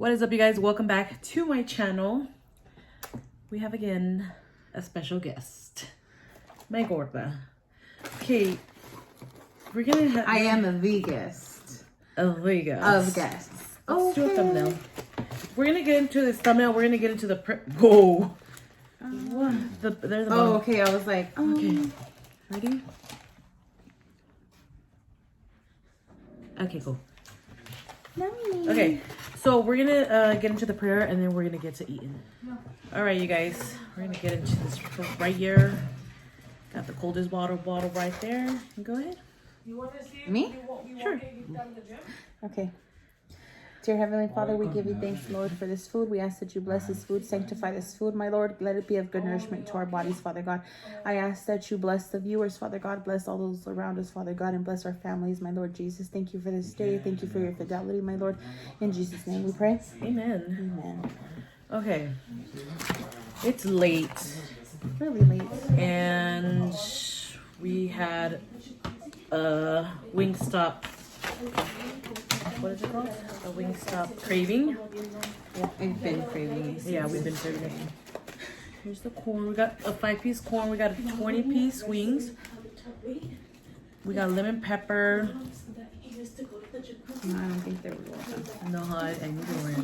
What is up, you guys? Welcome back to my channel. We have again a special guest, my gorda. Okay, we're gonna have. I am the guest. Of guests. Of guests. Let's do a thumbnail. We're gonna get into this thumbnail. We're gonna get into the Whoa. What? There's the bottom. Okay. I was like, okay. Ready? Okay, cool. Mommy. Okay, so we're gonna get into the prayer and then we're gonna get to eating. No. All right, you guys, we're gonna get into this right here. Got the coldest water bottle right there. Go ahead. You want to see? Me? Sure. Okay. Dear Heavenly Father, we give you thanks, Lord, for this food. We ask that you bless this food, sanctify this food, my Lord. Let it be of good nourishment to our bodies, Father God. I ask that you bless the viewers, Father God. Bless all those around us, Father God, and bless our families, my Lord Jesus. Thank you for this day. Thank you for your fidelity, my Lord. In Jesus' name we pray. Amen. Amen. Okay. It's late. Really late. And we had a Wingstop. What is it called? A Wingstop craving. Yeah, I've been craving these. Yeah, we've been craving it. Here's the corn. We got a 5-piece corn. We got a 20-piece wings. We got lemon pepper. No, I don't think they were well. No, I need to wear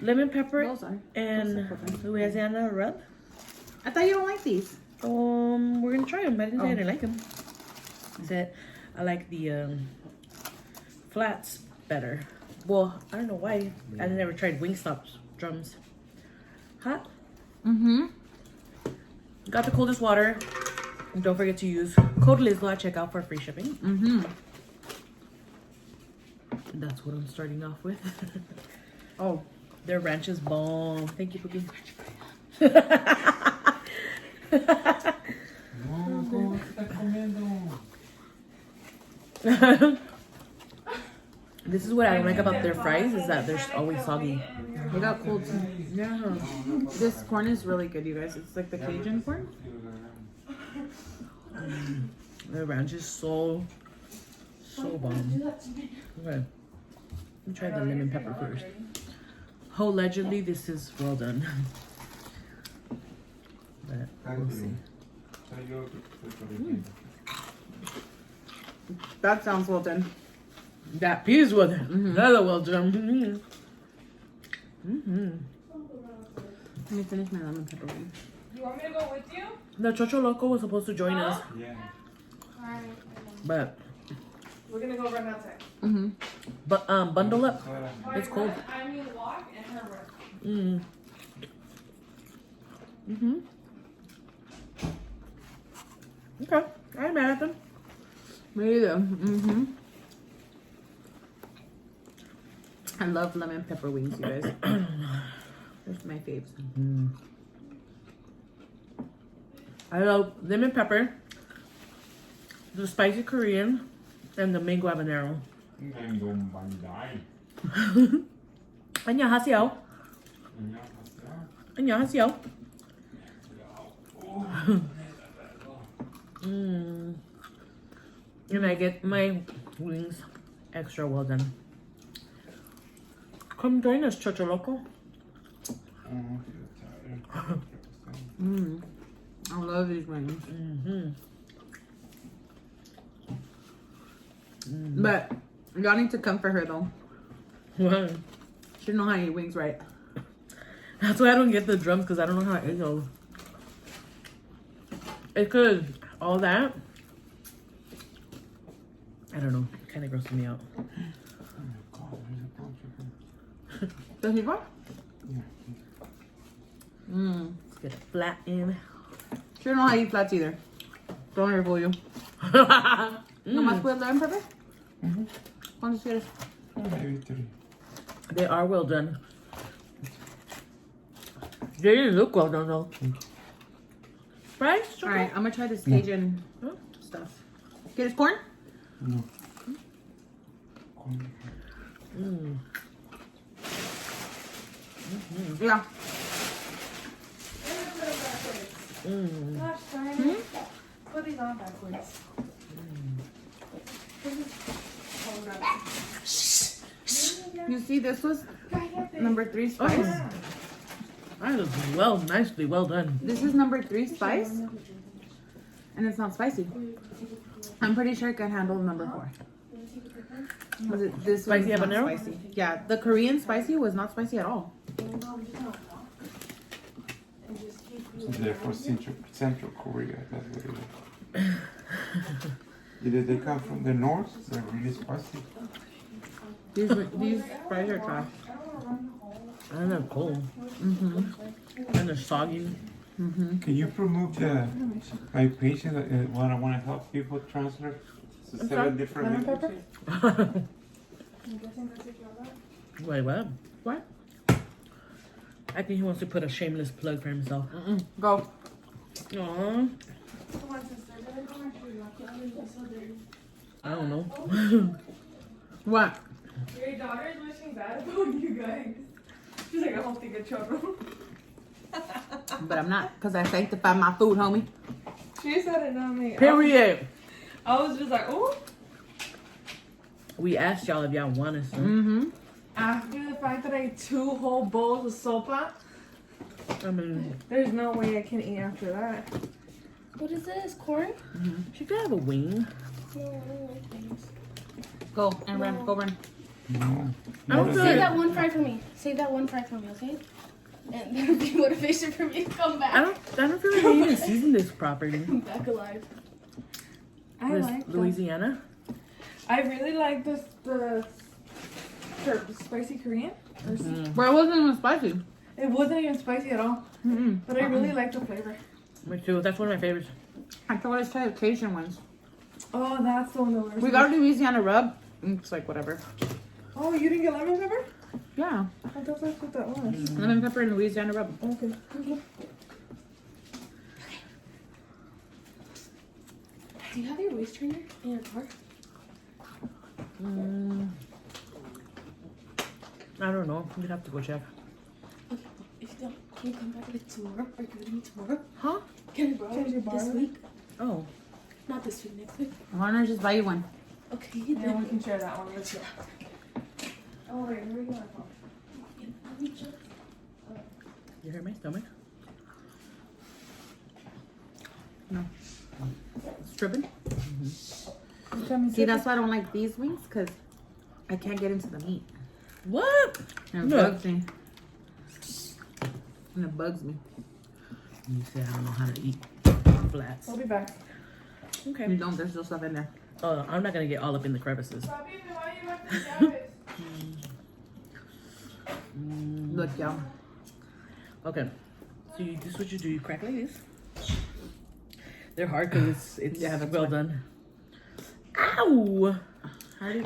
lemon pepper Those are. and Louisiana rub. I thought you don't like these. We're gonna try them. I didn't say I didn't like them. I said I like the flats better. Well, I don't know why. I never tried Wingstop's drums. Hot. Mm-hmm. Got the coldest water. And don't forget to use code LizLo at checkout for free shipping. Mm-hmm. That's what I'm starting off with. Oh. Their ranch is bomb. Thank you, Pookie. This is what I don't like about their fries, is that they're always soggy. They got cold. Yeah. This corn is really good, you guys. It's like the Cajun corn. The ranch is so bomb. Okay. Let me try the lemon pepper first. Allegedly, this is well done. But we'll see. That sounds well done. That piece was another well done. Let me finish my lemon pepper wing. You want me to go with you? The Chocho Loco was supposed to join us, Alright. but We're gonna go run outside. bundle up. It's cold. I mean, walk and her run. Okay, I ain't mad at them. Me either. I love lemon pepper wings, you guys. That's my faves. I love lemon pepper, the spicy Korean, and the mango habanero. 안녕하세요. 안녕하세요. And I get my wings extra well done. Come join us, Chocho Loco. I love these wings. But y'all need to come for her though. Wow. She don't know how to eat wings right. That's why I don't get the drums, because I don't know how to eat those. It could, all that, I don't know, it kind of grosses me out. Does he go? Let's get it flat in. She don't know how to eat flats either. Don't ever fool you. No más puedes lemon pepper? ¿Cuántos quieres? They are well done. They didn't look well done though. Right? Alright, I'm gonna try this Cajun stuff. Get this corn? No. Yeah. Gosh, darn it. Put these on backwards. You see, this was number 3 spice. That is nicely well done. This is number 3 spice, and it's not spicy. I'm pretty sure I can handle number 4. Was it this Spicy was not habanero? spicy? Yeah, the Korean spicy was not spicy at all. So they're for Central Korea. That's what it is. Either they come from the north, they're really spicy. These fries are trash. And they're cold. And they're soggy. Can you remove my patient when I want to help people transfer to 7 different languages? Wait, what? What? I think he wants to put a shameless plug for himself. Go. Aww. I don't know. What? Your daughter is wishing bad about you guys. She's like, I hope they get trouble. But I'm not, because I sanctify my food, homie. She said it, not me. Period. I was just like, oh. We asked y'all if y'all wanted some. After the fact that I ate 2 whole bowls of sopa, I mean, there's no way I can eat after that. What is this? Corn? she could have a wing. No, I don't like things. Go and run. Go run. No. I don't feel Save like, that one fry for me. Save that one fry for me, okay? And that'll be motivation for me to come back. I don't feel like we even seasoned this properly. Come back alive. I This like Louisiana. I really like the spicy Korean. But it wasn't even spicy. It wasn't even spicy at all, but I really like the flavor. Me too. That's one of my favorites. I thought let's try the Cajun ones. Oh, that's the one that we're. We got a Louisiana rub. It's like whatever. Oh, you didn't get lemon pepper? Yeah. I thought that's what that was. Lemon pepper and Louisiana rub. Okay. Do you have your waist trainer in your car? I don't know. You'd have to go check. Okay, if you don't, can you come back with it tomorrow? Or give it to me tomorrow? Huh? Can I borrow Can you it borrow this it? week? Oh. Not this week, next week. Why don't I just buy you one? Okay, Yeah, then. we can share that one. Let's go. Oh wait, where are you going? You heard my stomach? No. It's tripping. Tell me See, that's why I don't like these wings, because I can't get into the meat. What? And it No. bugs me. And it bugs me. You say I don't know how to eat flats. I'll be back. Okay. You don't, there's still stuff in there. I'm not gonna get all up in the crevices. Papi, why you left the llaves? Look, y'all. Okay. So this is what you do. You crack like this. They're hard because it's Yeah, that's well fine. done. Ow! I already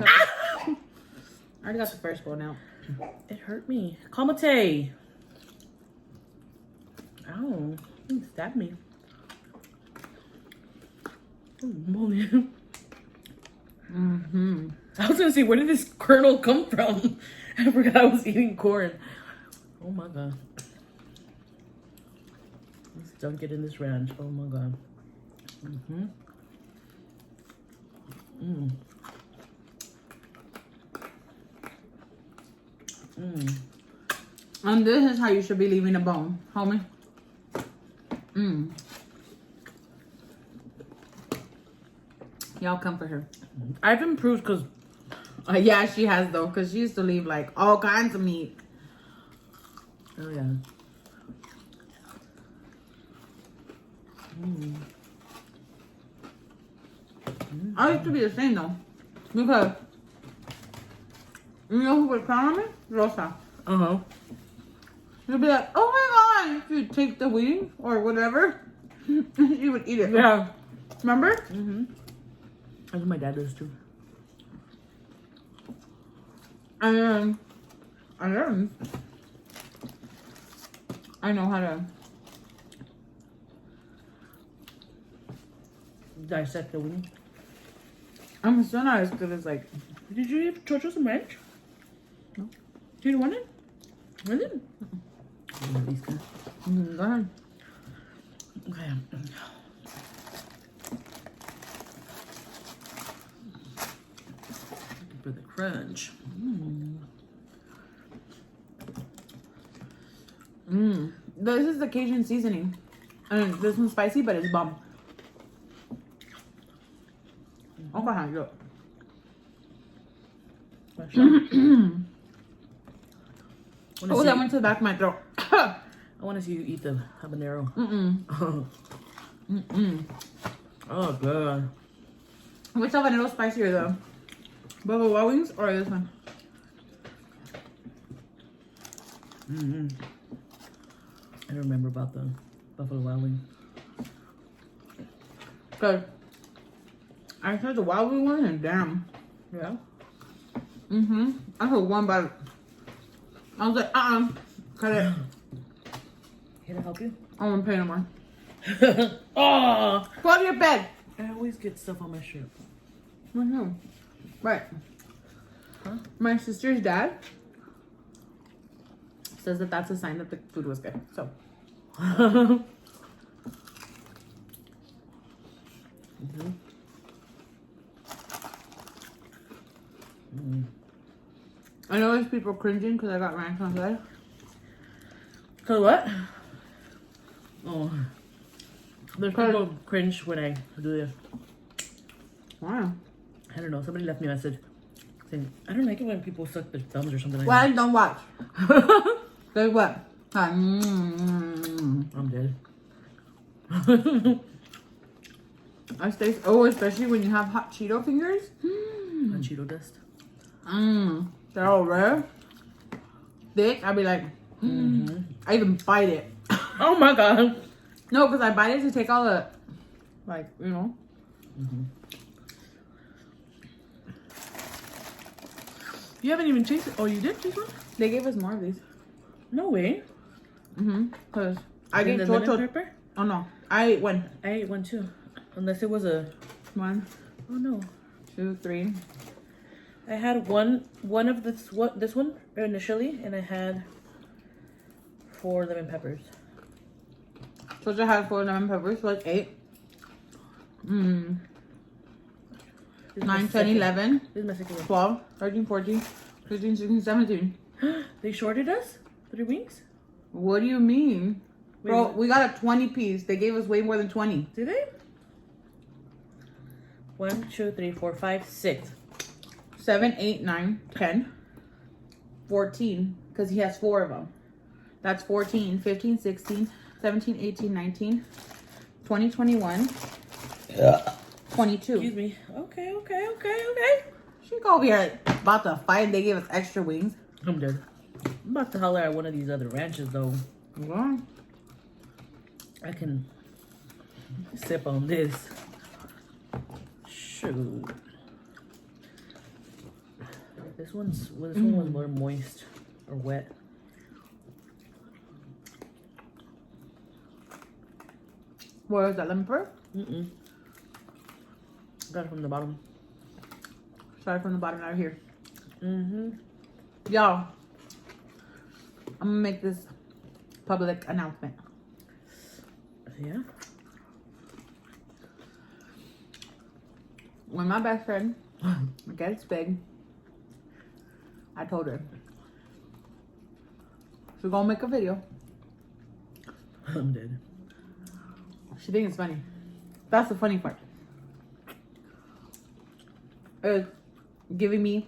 got the first one out. It hurt me. Kamate. Ow. You stabbed me. Holy. I was gonna say, where did this kernel come from? I forgot I was eating corn. Oh my god. Let's dunk it in this ranch. Oh my god. And this is how you should be leaving a bone, homie. Y'all come for her. I've improved because Yeah, she has though, because she used to leave like all kinds of meat. oh yeah. I used to be the same though, because you know who would clown on me? Rosa. Uh-huh. She'd be like, "Oh my god!" She'd take the wing or whatever, and she would eat it. Yeah. Remember? That's what my dad does too. And I learned. I know how to. Dissect the wing. I'm still not as good as like. Did you give Chocho some ranch? No. Do you want it? Really? These guys. Go ahead. Okay. For the crunch. This is the Cajun seasoning. And this one's spicy, but it's bomb. Okay, how you look. Oh, that went to the back of my throat. I want to see you eat the habanero. Oh, God. Which habanero spicier, the Buffalo Wild Wings or this one? I don't remember about the Buffalo Wild Wing. Cause I tried the Wild Wing one and damn. Yeah? I took one bite. I was like, cut it. Can I help you? I won't pay no more. Oh! Go to your bed. I always get stuff on my shirt. Right. Huh? My sister's dad says that that's a sign that the food was good. So. I know there's people cringing because I got ranch on my side. Cause what? Oh. There's people cringe when I do this. Wow. I don't know. Somebody left me a message saying, I don't like it when people suck their thumbs or something like Well, that. I don't watch. Guess what? I'm dead. I stay. Oh, especially when you have hot Cheeto fingers. A Cheeto dust. They're all rare, thick. I'd be like, I even bite it. Oh my God. No, because I bite it to take all the, like, you know. You haven't even tasted. Oh, you did taste one? They gave us more of these. No way. Because I Then get the lemon chocho. pepper? Oh no, I ate one. I ate one too. Unless it was a. 1, Oh no. 2, 3. I had one of this one initially, and I had 4 lemon peppers. Chocho had 4 lemon peppers, so it's 8. This is my 9, 10, second- 11, This is my second one. 12, 13, 14, 15, 16, 17. They shorted us 3 weeks. What do you mean? Wait, Bro, what? we got a 20 piece. They gave us way more than 20. Did they? 1, 2, 3, 4, 5, 6. 7, 8, 9, 10, 14, because he has 4 of them. That's 14, 15, 16, 17, 18, 19, 20, 21, 22. Excuse me. Okay. She go over here about to fight and they gave us extra wings. I'm dead. I'm about to holler at one of these other ranches though. Well, I can sip on this. Shoot. This one was more moist or wet. where is that lemon pepper? Got it from the bottom. Started from the bottom out here. Y'all, I'm gonna make this public announcement. Yeah. When my best friend gets big, I told her she's gonna make a video. I'm dead. She thinks it's funny. That's the funny part. Is giving me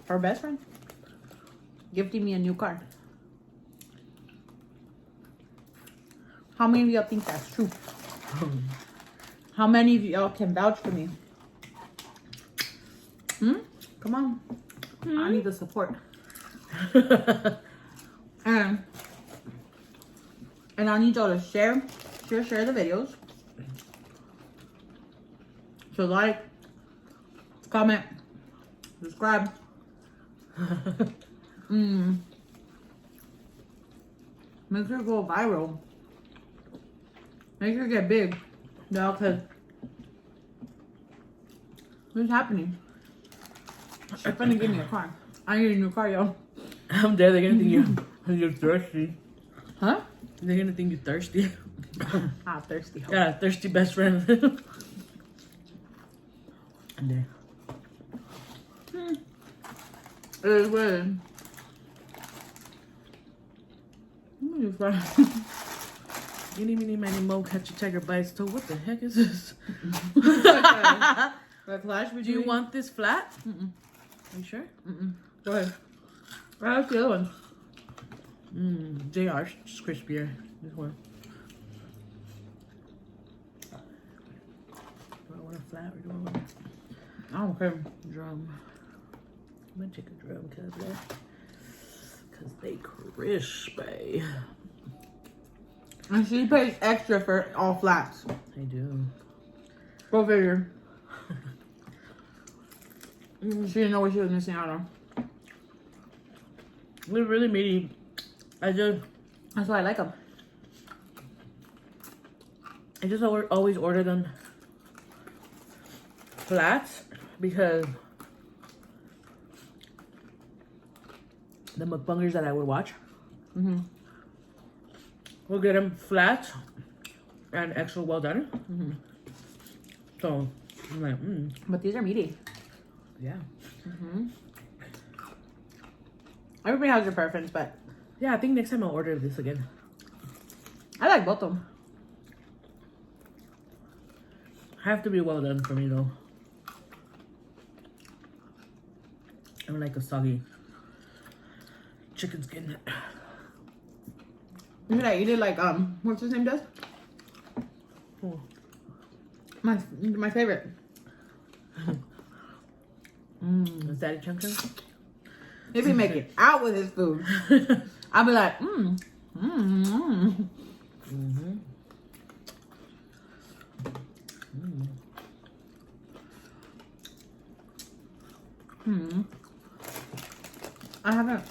her best friend gifting me a new car. How many of y'all think that's true? How many of y'all can vouch for me? Come on. I need the support. And I need y'all to share the videos. So like, comment, subscribe. Make sure to go viral. Make sure to get big. No, cause what's happening? She's gonna give me a car. I need a new car, y'all. I'm dead. They're gonna think you're thirsty. Huh? They're gonna think you're thirsty. Thirsty. Yeah, thirsty best friend. I'm dead. It is weird. You fry. Eeny, meeny, miny, mo, catch a tiger by its toe. What the heck is this? Do you want this flat? Mm-mm. Are you sure? Mm-mm. Go ahead. I like the other one. JR's just crispier. This one. Do I want a flat or do I want I don't care. a drum? I'm gonna take a drum because they crispy. And she pays extra for all flats. I do. Go figure. She didn't know what she was missing out on. They're really meaty. That's why I like them. I just always order them flats because the mukbangers that I would watch will get them flats and extra well done. So I'm like, But these are meaty. yeah. Everybody has their preference, but Yeah, I think next time I'll order this again. I like both of them. Have to be well done for me though. I don't like a soggy chicken skin. Look at that. You did like, what's his name does? Oh. My favorite. Is that a chunk chunk? If he make it out with his food, I'll be like, I haven't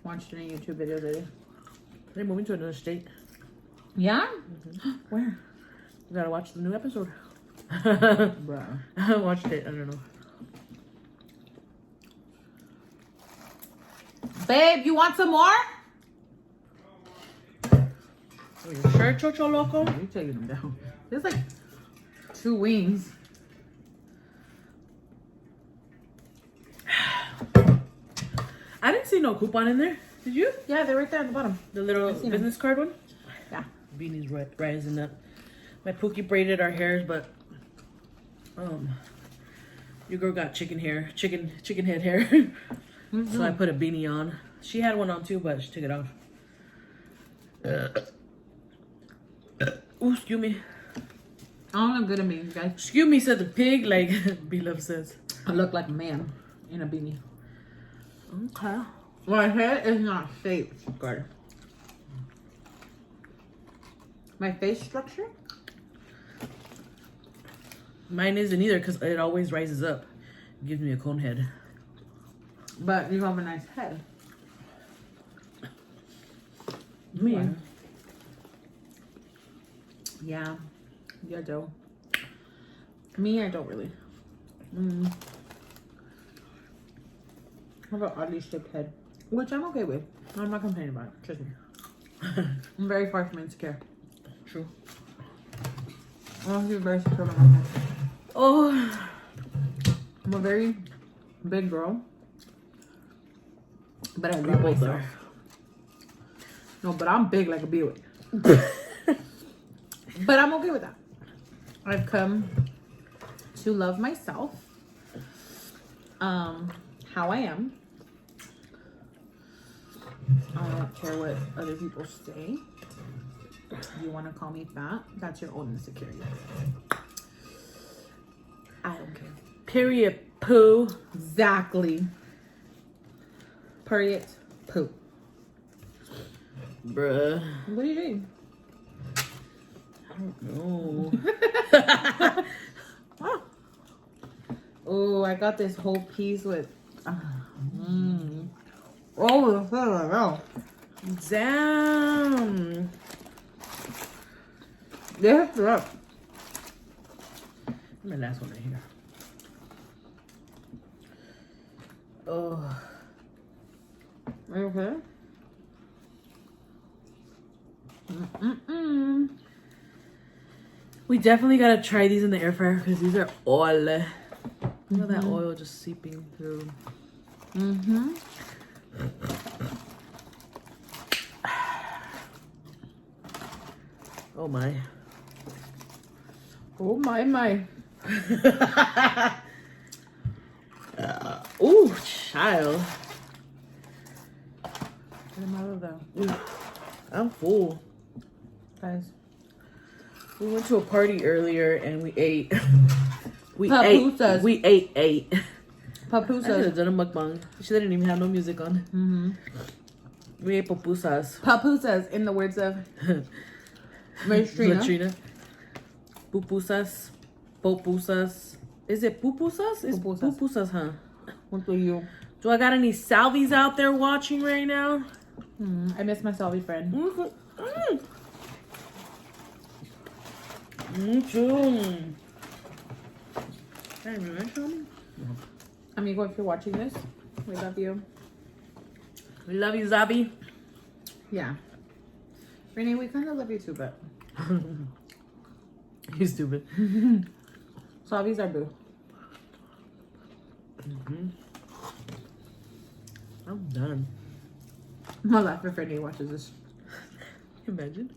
watched any YouTube videos lately. They're moving to another state. Yeah? Where? You gotta watch the new episode. Bro. I haven't watched it. I don't know. Babe, you want some more? Are you sure, Chocho Loco? You taking them down. There's like 2 wings. I didn't see no coupon in there. Did you? Yeah, they're right there at the bottom. The little seen business card one? Yeah. Beanie's rising up. My Pookie braided our hairs, but your girl got chicken head hair. So I put a beanie on. She had one on too, but she took it off. Ooh, excuse me. I don't look good at me, guys. Excuse me, said the pig, like B-Love says. I look like a man in a beanie. Okay. My head is not shaped good. My face structure? Mine isn't either because it always rises up. It gives me a cone head. But you have a nice head. Me? Yeah. You do. Me, I don't really. I have an oddly shaped head. Which I'm okay with. I'm not complaining about it. Trust me. I'm very far from insecure. True. I'm very secure about my head. Oh. I'm a very big girl. But I We love both myself. are. No, but I'm big like a Buick. But I'm okay with that. I've come to love myself. How I am. I don't care what other people say. You want to call me fat? That's your own insecurity. I don't care. Period. Poo. Exactly. Period. Poo. Bruh. What are you doing? I don't know. Oh, I got this whole piece with. Oh, Damn. lift it up. My last one right here. Oh. Are you okay? We definitely gotta try these in the air fryer because these are oil. You know that oil just seeping through. Oh my. Oh my. Ooh, child. Get him out of there. I'm full. Guys. We went to a party earlier and we ate. Papusas. We ate. I should Papusas. have done a mukbang. She didn't even have no music on. Mm-hmm. We ate papusas. Papusas, in the words of Trina. Latrina. Pupusas. Popusas. Is it pupusas? It's Pupusas. pupusas, huh? What do you? Do I got any Salvies out there watching right now? I miss my Salvi friend. Me too. Hey, Amigo, if you're watching this, we love you. we love you, Zabi. Yeah. Renee, we kind of love you too, but You stupid. Salvi's our boo. I'm done. My laugh if Renee watches this. Imagine.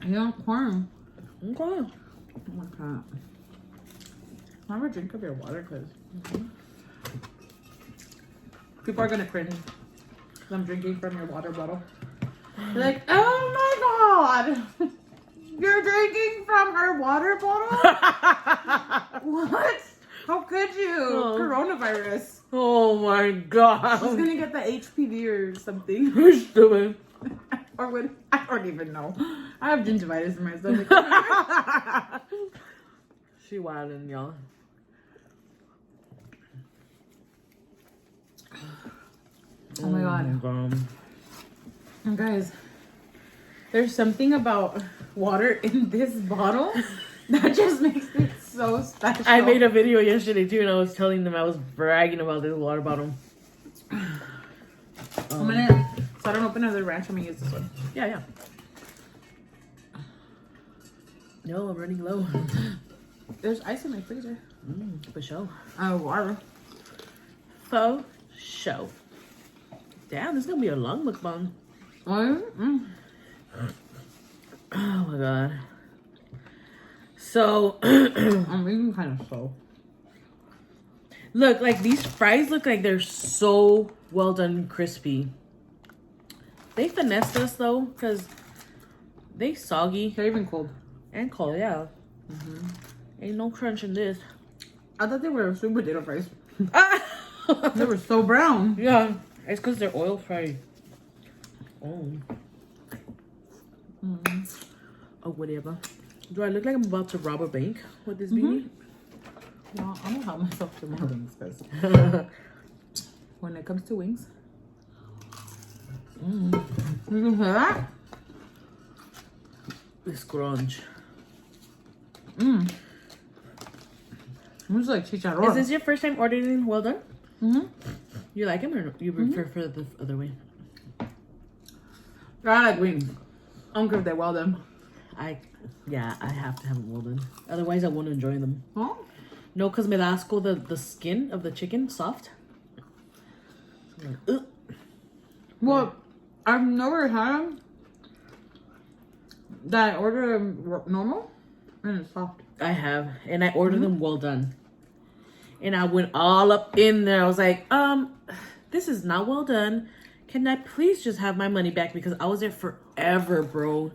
Yeah, corn. Okay. Oh my god. Have a drink of your water, because people are gonna cringe because I'm drinking from your water bottle. They're like, oh my god, you're drinking from her water bottle? What? How could you? Oh. Coronavirus. Oh my god. She's gonna get the HPV or something. You're stupid. Or what? I don't even know. I have gingivitis in my stomach. She wildin', y'all. Oh my god. God. Guys, there's something about water in this bottle that just makes it so special. I made a video yesterday too, and I was telling them I was bragging about this water bottle. I'm gonna, so I don't open another ranch, I'm gonna use this one. Yeah. No, I'm running low. There's ice in my freezer. For sure. Water. For sure. Damn, this is gonna be a long mukbang. Oh my god. So, I'm eating kind of slow. look, like these fries look like they're so well done, crispy. They finessed us though, because they soggy They're even cold. and cold, yeah. Ain't no crunch in this. I thought they were sweet potato fries. They were so brown. Yeah, it's because they're oil fried. Oh. Oh, whatever. Do I look like I'm about to rob a bank with this beanie? No, I'm gonna help myself to more wings, because when it comes to wings, you can hear that? This crunch. It's like chicharron. Is this your first time ordering well done? Mm-hmm. You like them or you prefer the other way? I like wings. I don't care if they're well done. I have to have them well done. Otherwise, I won't enjoy them. Oh? No, because me da asco the skin of the chicken, soft. So I'm like, ugh. Well, I've never had them that I order them normal and it's soft. I have, and I ordered them well done. And I went all up in there. I was like, this is not well done. Can I please just have my money back? Because I was there forever, bro.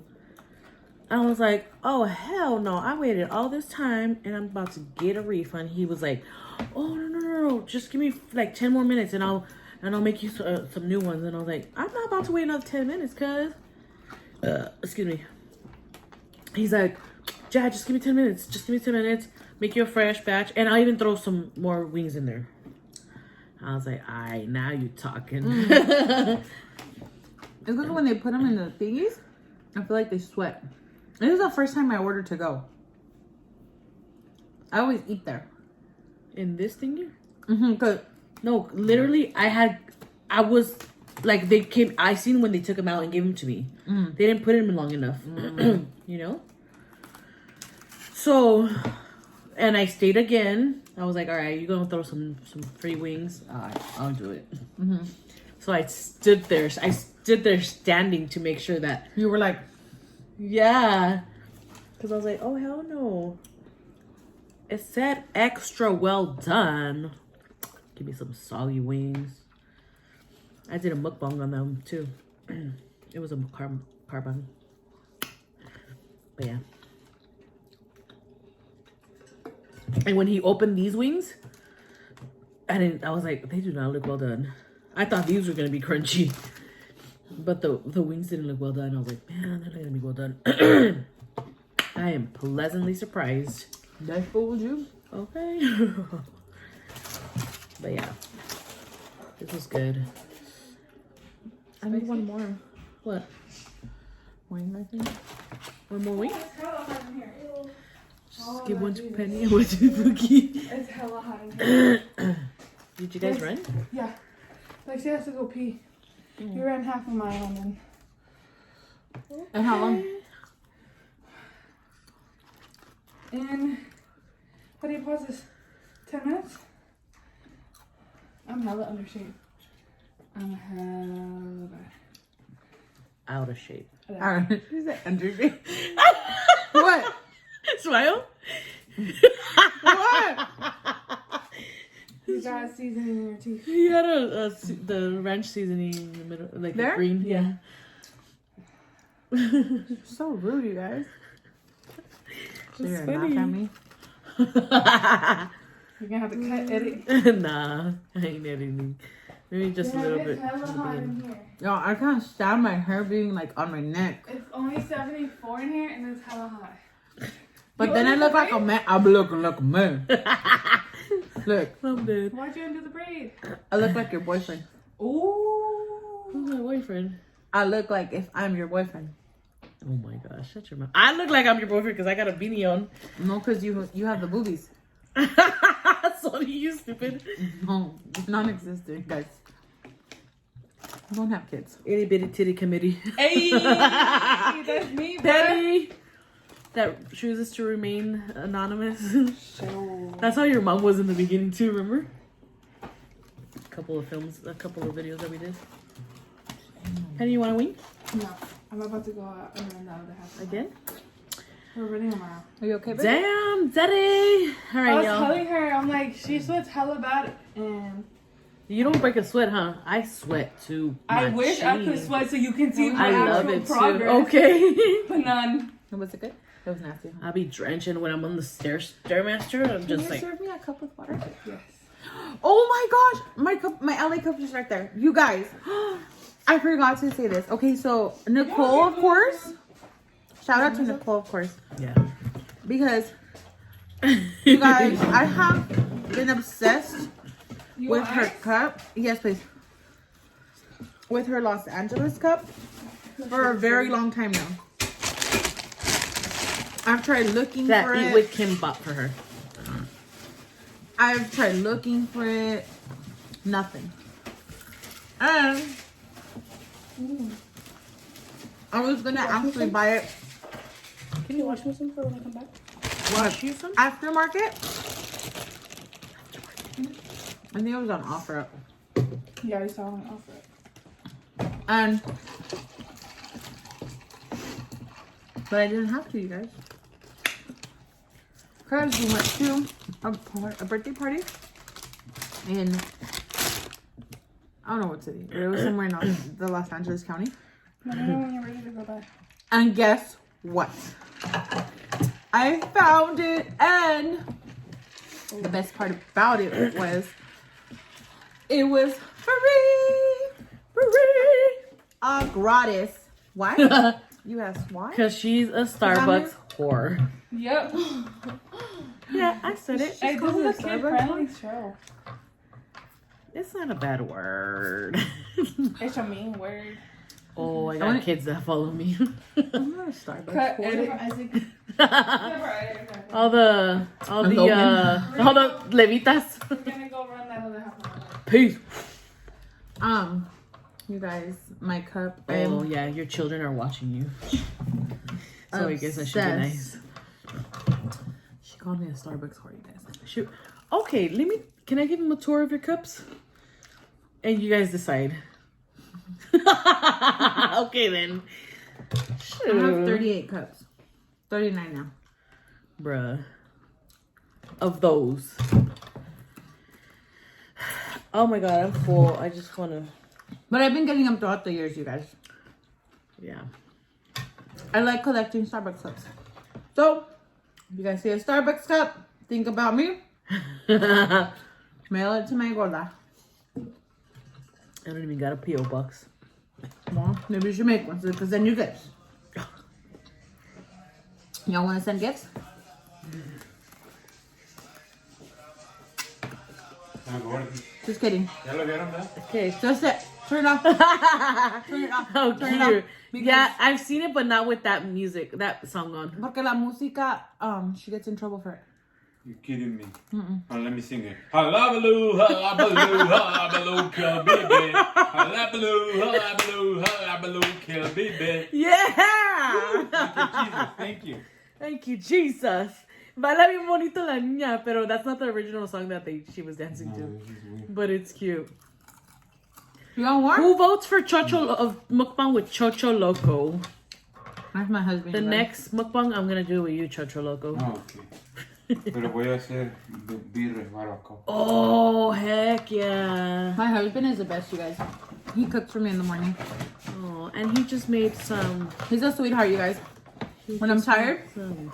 I was like, oh, hell no. I waited all this time and I'm about to get a refund. He was like, oh, no. Just give me like 10 more minutes and I'll make you some new ones. And I was like, I'm not about to wait another 10 minutes, cuz. Excuse me. He's like, Jad, just give me 10 minutes. Just give me 10 minutes. Make you a fresh batch. And I'll even throw some more wings in there. I was like, all right, now you talking. It's because when they put them in the thingies, I feel like they sweat. This is the first time I ordered to go. I always eat there. In this thingy? Cause No, literally, I was like, I seen when they took them out and gave them to me. They didn't put them in long enough, you know? So, and I stayed again. I was like, all right, you're going to throw some free wings? All right, I'll do it. So I stood there standing to make sure that you were like, Yeah. Because I was like, oh, hell no. It said extra well done. Give me some soggy wings. I did a mukbang on them too. It was a carbon. But yeah. And when he opened these wings, I was like, they do not look well done. I thought these were gonna be crunchy, but the wings didn't look well done. I was like, man, they're not gonna be well done. I am pleasantly surprised. That's fooled you. Okay. But yeah, this was good. I need one more What? wing, I think. One more wing? It's hella hot in here. Just give one to Penny and one to Bookie. It's hella hot in here. Did you guys Yes. run? Yeah. Like she has to go pee. You ran half a mile and then. And how long? And how do you pause this? 10 minutes? I'm hella under shape. I'm hella bad. Out of shape. Alright. Is that under me? What? Smile. What? You got seasoning in your teeth. He had the ranch seasoning in the middle, like There? the green. Yeah. So rude, you guys. So It's you're funny. not at me. You're gonna have to cut edit. Nah, I ain't editing. Maybe just a little it's bit. hella hot in here. Yo, I can't stand my hair being like on my neck. It's only 74 in here and it's hella hot. But then I look like a man. I be looking like a man. Look, I'm dead. Why'd you undo the braid? I look like your boyfriend. Ooh. Who's my boyfriend? I look like if I'm your boyfriend. Oh my gosh, shut your mouth. I look like I'm your boyfriend because I got a beanie on. No, because you have the boobies. So do you, stupid. No, it's non-existent, guys. I don't have kids. Itty bitty titty committee. Hey, that's me, bro. Penny that chooses to remain anonymous. So, That's how your mom was in the beginning too, remember? A couple of videos that we did. Penny, you want a wing? no, I'm about to go out and run out of the house. Again? We're running a mile. Are you okay, baby? Damn, daddy! I Alright, was y'all. telling her, I'm like, she sweats hella bad, and You don't break a sweat, huh? I sweat too. I wish I could machine. sweat so you can see my I love actual it progress. too. Okay. But none. Was it good? It was nasty. I'll be drenching when I'm on the Stairmaster. I'm Can just you like, serve me a cup with water? Yes. Oh my gosh, my cup, my LA cup is right there. You guys, I forgot to say this. Okay, so Nicole, of course. Shout out to Nicole, of course, yeah. because you guys, I have been obsessed You with want her ice? cup. Yes, please. With her Los Angeles cup for a very long time now. I've tried looking That for Eat it. With Kim bought for her. I've tried looking for it. Nothing. And I was gonna actually buy it. Can you wash me some for when I come back? Wash you some? Aftermarket. I think it was on offer. Yeah, I saw one offer it. And but I didn't have to, you guys. Because we went to a birthday party in, I don't know what city, but it was somewhere in the Los Angeles County. Let me know when you're ready to go back. And guess what? I found it, and the best part about it was free, gratis. Why? You asked why? Because she's a Starbucks whore. Yep. Yeah, I said it. Hey, this is a kid-friendly show. It's not a bad word. It's a mean word. Oh, I got kids that follow me. I'm not a Starbucks. Cut, whore. edit, Isaac. all the levitas. We're gonna go run that other half mile. Peace. You guys, my cup. Oh yeah, your children are watching you. So I guess I should be nice. She called me a Starbucks whore, you guys. Shoot. Okay, can I give him a tour of your cups? And you guys decide. Okay then. I have 38 cups. 39 now. Bruh. Of those. Oh my god, I'm full. I just want to... But I've been getting them throughout the years, you guys. Yeah. I like collecting Starbucks cups. So, if you guys see a Starbucks cup, think about me. Mail it to my gorda. I don't even got a P.O. box. Well, maybe you should make one, because then you gifts. Y'all want to send gifts? Just kidding. Okay. Just it. Turn it off. Turn it off. How Turn it off. cute. Because- Yeah, I've seen it, but not with that music, that song on. Porque la música, she gets in trouble for it. You're kidding me. Oh, let me sing it. Halabaloo, halabaloo, halabaloo, kill baby. Halabaloo, halabaloo, halabaloo, kill baby. Yeah! Thank you. Thank you, Jesus. Baila bien bonito la niña, pero that's not the original song that she was dancing to. But it's cute. You want more? Who votes for Chocho of mukbang with Chocho Loco? That's my husband. The next mukbang I'm gonna do with you, Chocho Loco. Oh, okay. Pero voy a hacer birre barbacoa. Oh, heck yeah. My husband is the best, you guys. He cooks for me in the morning. Oh, and he just made some. He's a sweetheart, you guys. When I'm tired,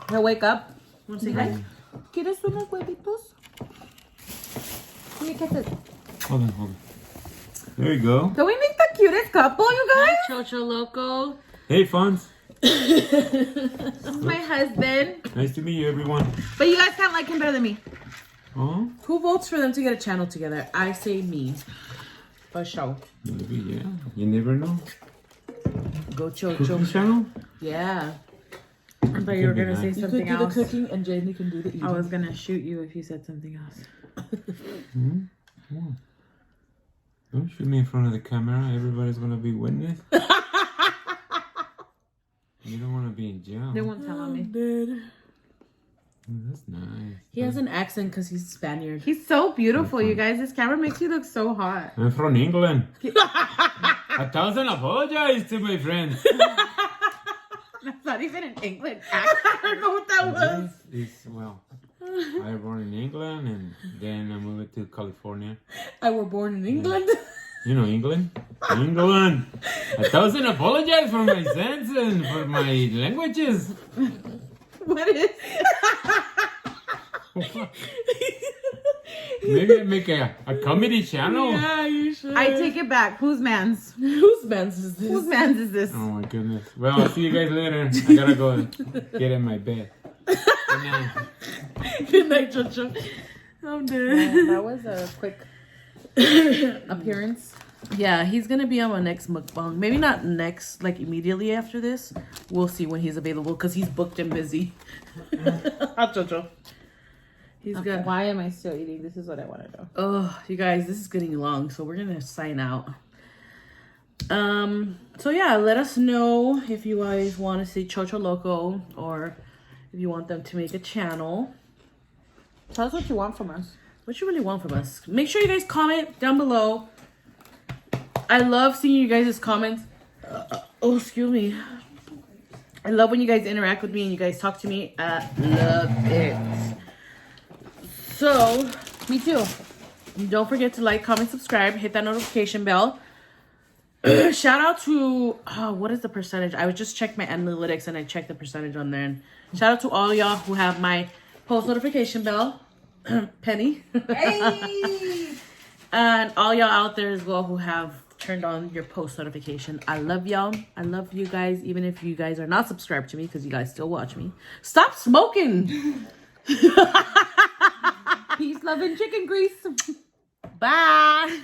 he'll wake up. Want to He's say like, hi? ¿Quieres unos huevitos? Let me catch it. Hold on. There you go. Can we make the cutest couple, you guys? Chocho Loco. Hey, Fonz. This is my husband. Nice to meet you, everyone. But you guys can't like him better than me. Oh, Who votes for them to get a channel together? I say me. For sure. maybe, yeah. You never know. Go Cooking Chocho. channel? Yeah. I thought you were going to say You could something do the else. cooking and Jamie can do the eating. I was going to shoot you if you said something else. Don't shoot me in front of the camera. Everybody's gonna be witness. You don't want to be in jail. They won't tell on me. Dude. That's nice. He has an accent because he's Spaniard. He's so beautiful, you guys. This camera makes you look so hot. I'm from England. 1,000 apologies to my friends. That's not even in England. I don't know what that was. Well, I was born in England and then I moved to California. I were born in England. You know England? England! 1,000 apologies for my sense and for my languages. What is? Maybe I make a comedy channel. Yeah, you should. I take it back. Whose man's? Whose man's is this? Whose man's is this? Oh my goodness. Well, I'll see you guys later. I gotta go get in my bed. Good night. Good night, Chocho. I'm dead. Well, that was a quick appearance. Yeah, he's gonna be on my next mukbang. Maybe not next, like immediately after this. We'll see when he's available because he's booked and busy. Hot Chocho. He's got. Why am I still eating? This is what I want to know. Oh, you guys, this is getting long, so we're gonna sign out. So yeah, let us know if you guys want to see Chocho Loco or if you want them to make a channel. Tell us what you want from us. What you really want from us. Make sure you guys comment down below. I love seeing you guys' comments. Oh, excuse me. I love when you guys interact with me and you guys talk to me. I love it. So, Me too. don't forget to like, comment, subscribe, hit that notification bell. Shout out to, what is the percentage? I would just check my analytics and I checked the percentage on there. And shout out to all y'all who have my post notification bell. Penny. Hey! And all y'all out there as well who have turned on your post notification. I love y'all. I love you guys, even if you guys are not subscribed to me because you guys still watch me. Stop smoking. Peace, love, and chicken grease. Bye.